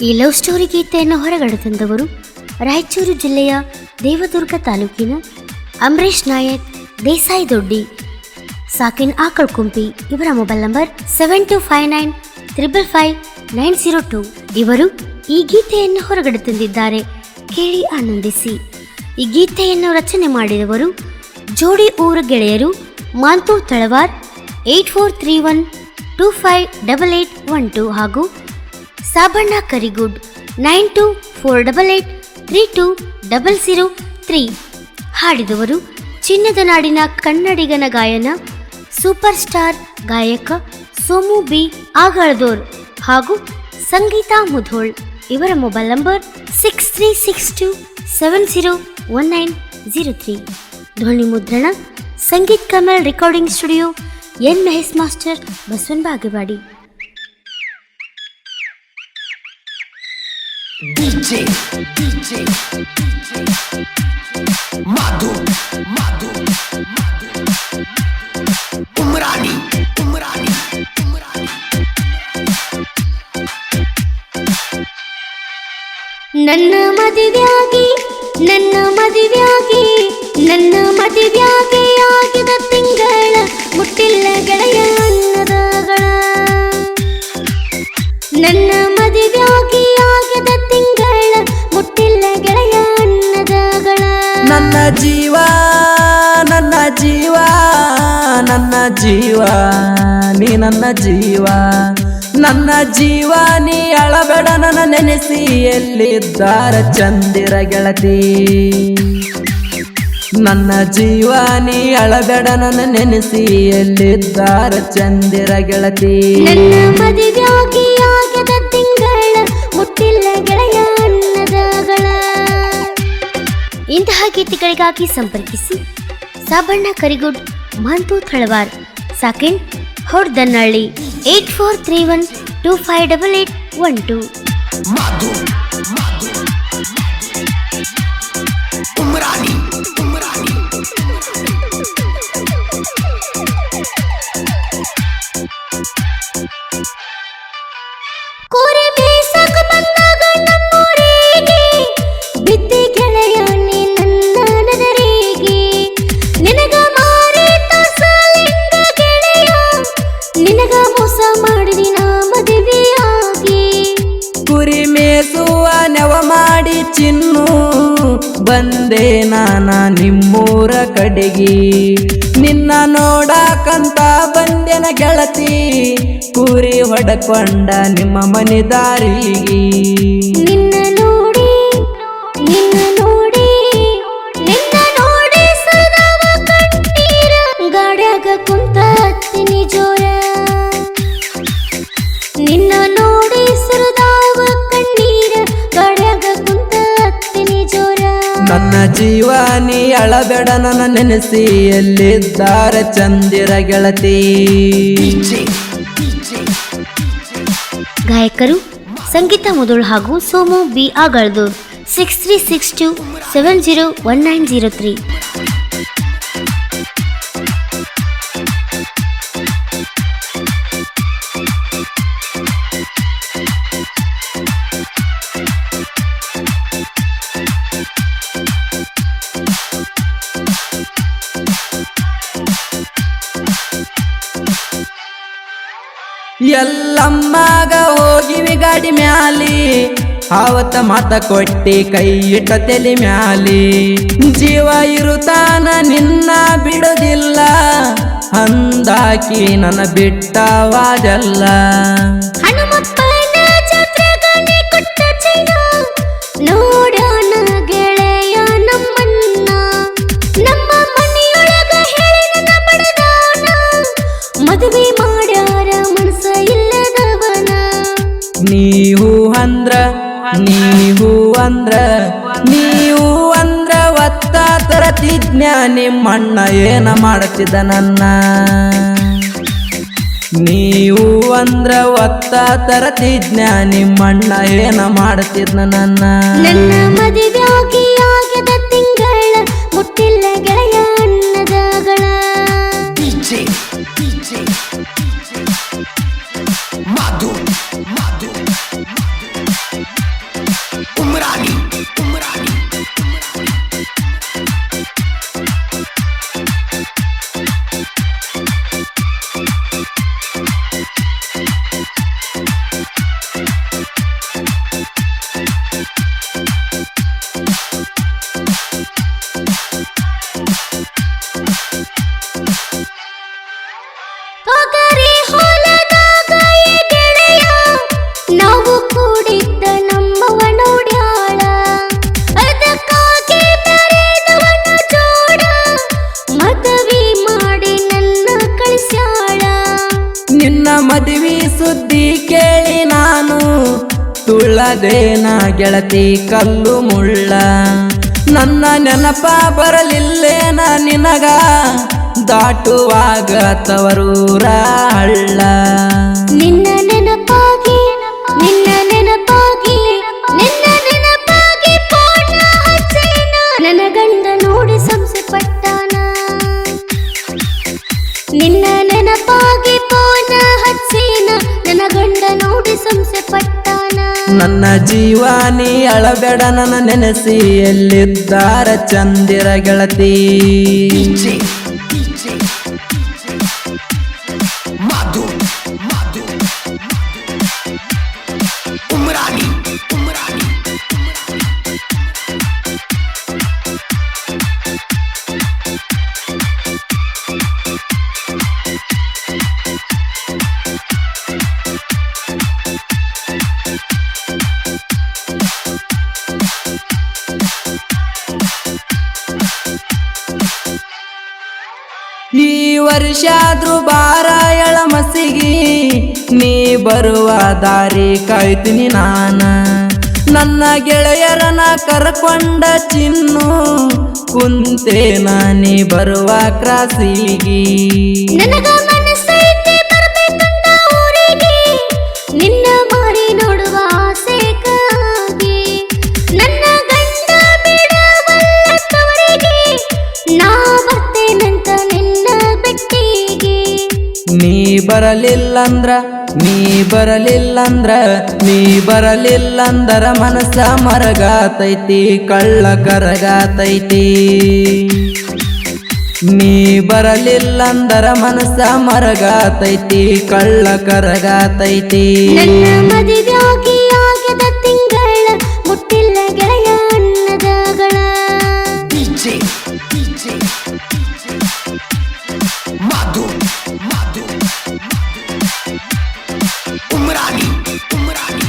ಈ love story ಗೀತೆಯನ್ನು ಹೊರಗಡೆ ತಂದವರು ರಾಯಚೂರು ಜಿಲ್ಲೆಯ ದೇವದುರ್ಗ ತಾಲೂಕಿನ ಅಂಬರೀಶ್ ನಾಯಕ್ ದೇಸಾಯಿ ದೊಡ್ಡಿ ಸಾಕಿನ್ ಆಕಳ್ಕುಂಪಿ. ಇವರ ಮೊಬೈಲ್ ನಂಬರ್ 7259555902. ಇವರು ಈ ಗೀತೆಯನ್ನು ಹೊರಗಡೆ ತಂದಿದ್ದಾರೆ, ಕೇಳಿ ಆನಂದಿಸಿ. ಈ ಗೀತೆಯನ್ನು ರಚನೆ ಮಾಡಿದವರು ಜೋಡಿ ಊರ ಗೆಳೆಯರು ಮಾಂತು ತಳವಾರ್ 8431258812 ಹಾಗೂ ಸಾಬಣ್ಣ ಕರಿಗುಡ್ 9248832003. ಹಾಡಿದವರು ಚಿನ್ನದ ನಾಡಿನ ಕನ್ನಡಿಗನ ಗಾಯನ ಸೂಪರ್ ಸ್ಟಾರ್ ಗಾಯಕ ಸೋಮು ಬಿ ಆಗಳದೋರ್ ಹಾಗೂ ಸಂಗೀತಾ ಮುಧೋಳ್. ಇವರ ಮೊಬೈಲ್ ನಂಬರ್ 6362701903. ಧ್ವನಿ ಮುದ್ರಣ Sangeet Kamal recording studio, N Mahesh master, Basavan Bagewadi. DJ Madhu Umrani ನನ್ನ ಮದುವೆಯಾಗಿ ಆಗಿದ ತಿಂಗಳ ಮುಟ್ಟಿಲ್ಲ ಗೆಳೆಯ ಅನ್ನದಗಳ. ನನ್ನ ಮದುವೆಯಾಗಿ ಆಗಿದ ತಿಂಗಳ ಮುಟ್ಟಿಲ್ಲ ಗೆಳೆಯ ಅನ್ನದಗಳ. ನನ್ನ ಜೀವ ನೀ ನನ್ನ ಜೀವ, ನನ್ನ ಜೀವ ನೀ ಅಳಬೇಡ ನನ್ನ ನೆನೆಸಿ ಎಲ್ಲಿದ್ದಾರ ಚಂದಿರ ಗೆಳತಿ. ನನ್ನ ಜೀವ ನೀ ಅಳಬೇಡ ನನ್ನ ನೆನೆಸಿ ಎಲ್ಲಿದ್ದಾರ ಚಂದಿರ ಗೆಳತಿ. ನನ್ನ ಮದುವೆಯಾಗಿ ಆಗಿದ ತಿಂಗಳ ಮುಟ್ಟಿಲ್ಲ ಗೆಳೆಯ ಅನ್ನದಗಳ. ಇಂತಹ ಗೀತೆಗಳಿಗಾಗಿ ಸಂಪರ್ಕಿಸಿ ಸಾಬಣ್ಣ ಕರಿಗುಡ್, ಮಾಂತು ತಳವಾರ್, ಸಾಕಿನ್ ಹೊಡ್ದನ್ನಳ್ಳಿ 8431258812. Madhu Umrani ಕೋರೆ ಬೇಸಕ ಬಂದಾಗ ನಮ್ಮೂರಿಗೆ ಬಿದ್ದಿ ಗೆಳೆಯ ನೀ ನನ್ನ ನದರಿಗೆ. ನಿನಗ ಮಾರಿತ ಸಾಲಿಂಗ ಗೆಳೆಯ, ನಿನಗ ಮೋಸ ಮಾಡಿದಿ ನಾ ಮದುವೆಯಾಗಿ. ಕುರಿ ಮೇಸುವ ನೆವ ಮಾಡಿ ಚಿನ್ನು ಬಂದೆ ನಾನ ನಿಮ್ಮೂರ ಕಡೆಗಿ. ನಿನ್ನ ನೋಡಕಂತ ಬಂದೆನ ಗೆಳತಿ, ಕುರಿ ಹೊಡಕೊಂಡ ನಿಮ್ಮ ಮನೆ ದಾರಿಗೆ. ನಿನ್ನ ನೋಡಿ ಸದಾವ ಕಣ್ಣೀರ ಗಾಡ್ಯಾಗ ಕುಂತ ಹತ್ತಿನಿ ಜೋರ. ನಿನ್ನ ನೋಡಿ ಸದಾವ ಕಣ್ಣೀರ ಗಾಡ್ಯಾಗ ಕುಂತ ಹತ್ತಿನಿ ಜೋರ. ನನ್ನ ಜೀವ ನೀ ಅಳಬೇಡ ನನ್ನ ನೆನೆಸಿ ಎಲ್ಲಿದ್ದಾರ ಚಂದಿರ ಗೆಳತಿ. ಗಾಯಕರು ಸಂಗೀತಾ ಮುಧೋಳ್ ಹಾಗೂ ಸೋಮು ಬಿ ಆಗಳದೂರ್ 6362701903. ಎಲ್ಲಮ್ಮಗ ಹೋಗಿವಿ ಗಾಡಿ ಮ್ಯಾಲಿ, ಆವತ್ತ ಮಾತ ಕೊಟ್ಟಿ ಕೈ ಇಟ್ಟ ತಲೆ ಮ್ಯಾಲಿ. ಜೀವ ಇರುತ್ತಾನ ನಿನ್ನ ಬಿಡೋದಿಲ್ಲ ಅಂದಾಕಿ ನನ್ನ ಬಿಟ್ಟವಾದಲ್ಲ. ಹನುಮಪ್ಪನ ಜಾತ್ರೆಗನೆ ಕೊಟ್ಟ ಚೈನ ನೋಡೋಣ ಗೆಳೆಯ ನಮ್ಮನ್ನ. ನಮ್ಮ ಮನೆಯೊಳಗ ಹೇಳಿ ನನ್ನ ಬಡದಾನ, ಮದುವೆ ಮಾಡ್ಯಾರ ಮನಸ ಇಲ್ಲದವನ. ನೀವು ಅಂದ್ರ ಒತ್ತ ತರತಿದ್ನ ನಿಮ್ಮಣ್ಣ ಏನ ಮಾಡ್ತಿದ್ದ ನನ್ನ. ನೀವು ಅಂದ್ರ ಒತ್ತ ತರತಿದ್ನ ನಿಮ್ಮಣ್ಣ ಏನ ಮಾಡ್ತಿದ್ನ ನನ್ನ. ನನ್ನ ಮದುವೆಯಾಗಿ ಆಗಿದ ತಿಂಗಳ ಮುಟ್ಟಿಲ್ಲ ಗೆಳೆಯ ಅನ್ನದಗಳ. Madhu ಉಮ್ರಾನಿ ಉಮ್ರಾನಿ ತೊಗರಿ ಹೊಲದಾಗ ಈ ಗೆಳೆಯ ನಾವು ಕೂಡಿದ್ದ ನಮ್ಮವ ನೋಡ್ಯಾಳ ಅದಕ್ಕಾಗಿ ಬರೆದವನ ಜೋಡ ಮದುವೆ ಮಾಡಿ ನನ್ನ ಕಳಿಸ್ಯಾಳ ನಿನ್ನ ಮದುವೆ ಸುದ್ದಿ ಕೇಳಿ ನಾನು ತುಳ್ಳದೇನ ಗೆಳತಿ ಕಲ್ಲು ಮುಳ್ಳ ನನ್ನ ನೆನಪ ಬರಲಿಲ್ಲೇನ ನಿನಗ ದಾಟುವಾಗ ತವರೂರ ಹಳ್ಳ ನಿನ್ನ ನೆನಪಾಗಿ ನಿನ್ನ ನೆನಪಾಗಿ ನಿನ್ನ ನೆನಪಾಗಿ ಪೋಣ ಹಚ್ಚೇನ ನನ್ನ ಗಂಡ ನೋಡಿ ಸಂಸೆ ಪಟ್ಟಾನ ನಿನ್ನ ನೆನಪಾಗಿ ಪೋಣ ಹಚ್ಚೇನ ನನ್ನ ಗಂಡ ನೋಡಿ ಸಂಸೆ ಪಟ್ಟಾನ ನನ್ನ ಜೀವಾನಿ ಅಳಬೇಡ ನನ್ನ ನೆನೆಸಿ ಎಲ್ಲಿದ್ದಾರ ಚಂದಿರ ಗೆಳತಿ ಮಧು ಮಧು ಉಮ್ರಾನಿ ಉಮ್ರಾನಿ ಈ ವರ್ಷ ಆದ್ರೂ ಬಾರ ಎಳ ಮಸಿಗಿ ನೀ ಬರುವ ದಾರಿ ಕಾಯ್ತೀನಿ ನಾನ ನನ್ನ ಗೆಳೆಯರನ ಕರ್ಕೊಂಡ ಚಿನ್ನು ಕುಂತೇನ ನೀ ಬರುವ ಕ್ರಾಸಿಗಿ ನನಗ ಮನಸ್ಸೈತೆ ಬರ್ಬೇಕಂತ ಊರಿಗೆ ನಿನ್ನ ಮಾರಿ ನೋಡುವ ಆಸೆಗಾಗಿ ನನ್ನ ಗಂಡ ಬಿಡವಲ್ಲ ತವರಿಗೆ ನಾ ಬರ್ತೇನಂತ ನಿನ್ನ ಬೆಟ್ಟಿಗೆ ನೀ ಬರಲಿಲ್ಲಂದ್ರ ನೀ ಬರಲಿಲ್ಲಂದರ ಮನಸ್ಸ ಮರಗಾತೈತಿ ಕಳ್ಳ ಕರಗಾತೈತಿ ನೀ ಬರಲಿಲ್ಲಂದರ ಮನಸ್ಸ ಮರಗಾತೈತಿ ಕಳ್ಳ ಕರಗಾತೈತಿ ನನ್ನ ಮದುವೆಯಾಗಿ ಆಗದ ತಿಂಗಳ ಮುಟ್ಟಿಲ್ಲ ಗೆಳೆಯ ಅನ್ನದಗಳ ಮಧು ಮಧು ಉಮ್ರಾನಿ ಉಮ್ರಾನಿ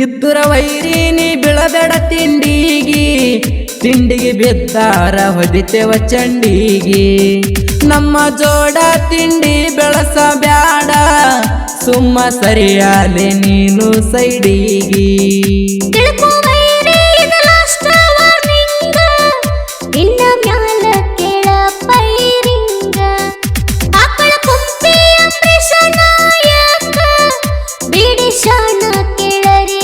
ಇದ್ದುರ ವೈರಿ ನೀ ಬೀಳಬೇಡ ತಿಂಡಿಗೆ ಬಿದ್ದಾರ ಹೊದಿತೇವ ಚಂಡಿಗಿ ನಮ್ಮ ಜೋಡ ತಿಂಡಿ ಬೆಳಸಬ್ಯಾಡ ಸುಮ್ಮ ಸರಿಯಾಲೆ ನೀನು ಸೈಡಿಗಿ ಇನ್ನ ಮ್ಯಾಲ ಕೇಳ ಪೈರಿಂಗ ಆಕಳ ಕುಂಪಿ ಅಂಬರೀಷ ನಾಯಕ ಬಿಡಿಶಾನ ಕೇಳರಿ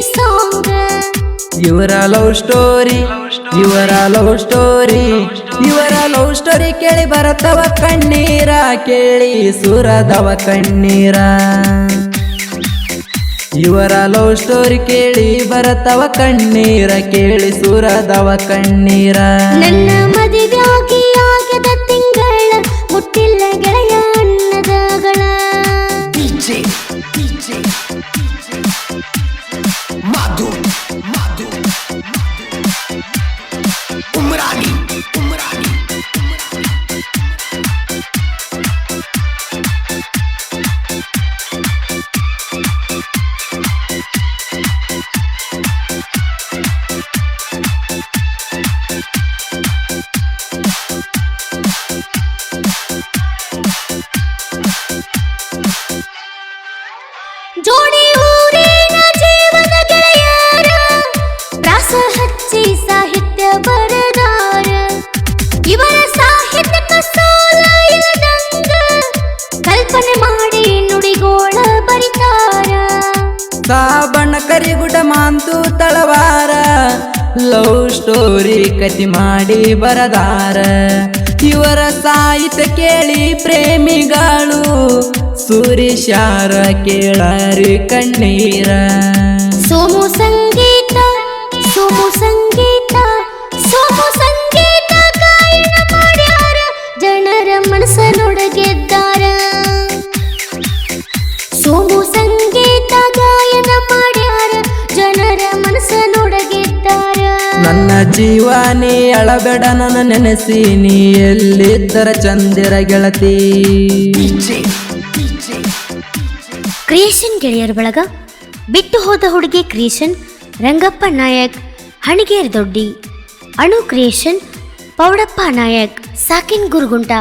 ಸಾಂಗ ಇವರ ಲವ್ ಸ್ಟೋರಿ ಕೇಳಿ ಬರತವ ಕಣ್ಣೀರ ಕೇಳಿ ಸುರದವ ಕಣ್ಣೀರ ಇವರ ಲವ್ ಸ್ಟೋರಿ ಕೇಳಿ ಬರತವ ಕಣ್ಣೀರ ಕೇಳಿ ಸುರದವ ಕಣ್ಣೀರ ನನ್ನ ಮದುವೆಯಾಗಿ ಆಗದ ತಿಂಗಳ ಮುಟ್ಟಿಲ್ಲ ಗೆಳೆಯ ಅನ್ನದಗಳ ಮಧು ಮಧು ಉಮ್ರಾನಿ ಉಮ್ರಾನಿ ಸಾಬಣ್ಣ ಕರಿಗುಡ ಮಾಂತು ತಳವಾರ ಲವ್ ಸ್ಟೋರಿ ಕತಿ ಮಾಡಿ ಬರದಾರ ಇವರ ಸಾಹಿತ್ಯ ಕೇಳಿ ಪ್ರೇಮಿಗಳು ಸುರೇಶಾರ ಕೇಳರಿ ಕಣ್ಣೀರ ಸೋಮು ಸಂಗೀತ ಸೋಮು ಸಂಗೀತ ಸೋಮು ಸಂಗೀತ ಗಾಯನ ಮಾಡ್ಯಾರ ಜನರ ಮನಸ್ಸನ್ನೊಡಗೆದ್ದಾರ ಸೋಮು ಸಂಗೀತ ಗಾಯನ ಮಾಡ್ಯಾರ ಜನರ ಮನಸ್ಸನ್ನೊಡಗೆದ್ದಾರ ನನ್ನ ಜೀವಾನಿ ಅಳಬೇಡ ನನ್ನ ನೆನೆಸಿ ನೀ ಎಲ್ಲಿದ್ದರ ಚಂದಿರ ಗೆಳತಿ ಕ್ರಿಯೇಷನ್ ಗೆಳೆಯರ ಬಳಗ ಬಿಟ್ಟು ಹೋದ ಹುಡುಗಿ ಕ್ರಿಯೇಷನ್ ರಂಗಪ್ಪ ನಾಯಕ್ ಹಣಿಗೇರ್ ದೊಡ್ಡಿ ಅಣು ಕ್ರಿಯೇಷನ್ ಪೌಡಪ್ಪ ನಾಯಕ್ ಸಾಕಿನ್ ಗುರುಗುಂಟ